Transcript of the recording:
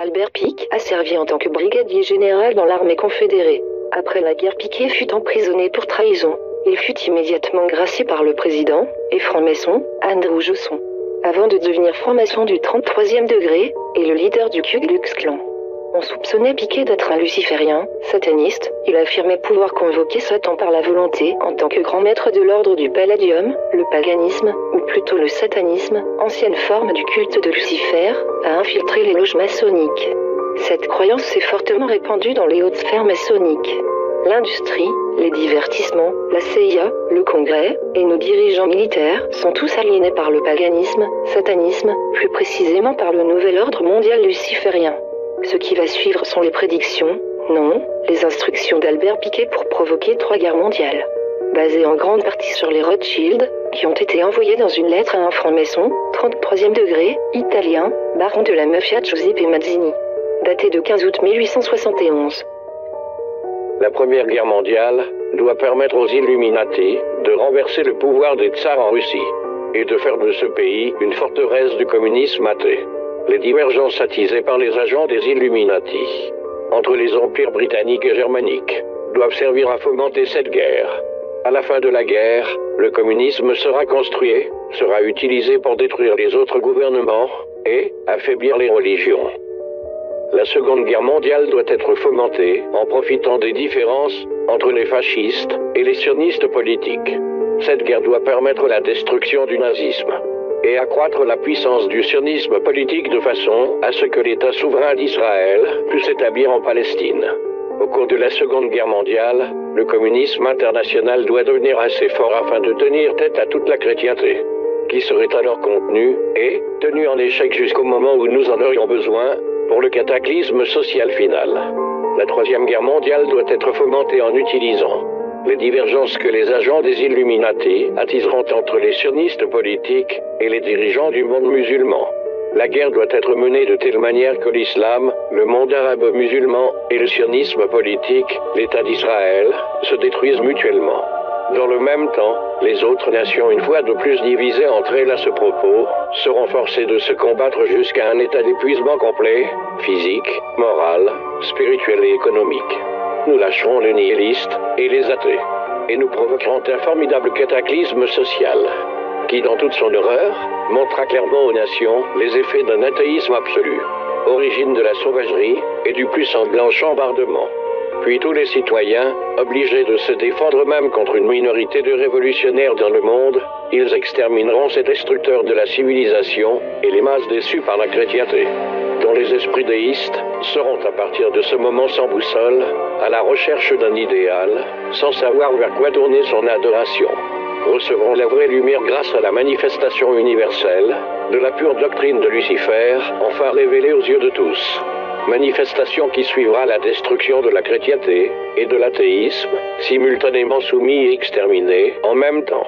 Albert Pike a servi en tant que brigadier général dans l'armée confédérée. Après la guerre, Piquet fut emprisonné pour trahison. Il fut immédiatement gracié par le président et franc-maçon, Andrew Johnson, avant de devenir franc-maçon du 33e degré et le leader du Ku Klux Klan. On soupçonnait Piquet d'être un luciférien, sataniste. Il affirmait pouvoir convoquer Satan par la volonté en tant que grand maître de l'ordre du Palladium. Le paganisme, ou plutôt le satanisme, ancienne forme du culte de Lucifer, a infiltré les loges maçonniques. Cette croyance s'est fortement répandue dans les hautes sphères maçonniques. L'industrie, les divertissements, la CIA, le Congrès, et nos dirigeants militaires sont tous aliénés par le paganisme, satanisme, plus précisément par le nouvel ordre mondial luciférien. Ce qui va suivre sont les prédictions, non, les instructions d'Albert Piquet pour provoquer 3 guerres mondiales. Basées en grande partie sur les Rothschild, qui ont été envoyées dans une lettre à un franc-maçon, 33e degré, italien, baron de la mafia Giuseppe Mazzini. Daté de 15 août 1871. La Première Guerre mondiale doit permettre aux Illuminati de renverser le pouvoir des tsars en Russie et de faire de ce pays une forteresse du communisme athée. Les divergences attisées par les agents des Illuminati entre les empires britanniques et germaniques doivent servir à fomenter cette guerre. À la fin de la guerre, le communisme sera construit, sera utilisé pour détruire les autres gouvernements et affaiblir les religions. La Seconde Guerre mondiale doit être fomentée en profitant des différences entre les fascistes et les sionistes politiques. Cette guerre doit permettre la destruction du nazisme et accroître la puissance du sionisme politique de façon à ce que l'État souverain d'Israël puisse s'établir en Palestine. Au cours de la Seconde Guerre mondiale, le communisme international doit devenir assez fort afin de tenir tête à toute la chrétienté, qui serait alors contenue et tenue en échec jusqu'au moment où nous en aurions besoin pour le cataclysme social final. La Troisième Guerre mondiale doit être fomentée en utilisant les divergences que les agents des Illuminati attiseront entre les sionistes politiques et les dirigeants du monde musulman. La guerre doit être menée de telle manière que l'islam, le monde arabe musulman et le sionisme politique, l'État d'Israël, se détruisent mutuellement. Dans le même temps, les autres nations, une fois de plus divisées entre elles à ce propos, seront forcées de se combattre jusqu'à un état d'épuisement complet, physique, moral, spirituel et économique. Nous lâcherons les nihilistes et les athées, et nous provoquerons un formidable cataclysme social, qui, dans toute son horreur, montrera clairement aux nations les effets d'un athéisme absolu, origine de la sauvagerie et du plus sanglant chambardement. Puis tous les citoyens, obligés de se défendre même contre une minorité de révolutionnaires dans le monde, ils extermineront ces destructeurs de la civilisation et les masses déçues par la chrétienté, dont les esprits déistes seront à partir de ce moment sans boussole, à la recherche d'un idéal, sans savoir vers quoi tourner son adoration, recevront la vraie lumière grâce à la manifestation universelle de la pure doctrine de Lucifer, enfin révélée aux yeux de tous. Manifestation qui suivra la destruction de la chrétienté et de l'athéisme, simultanément soumis et exterminés en même temps.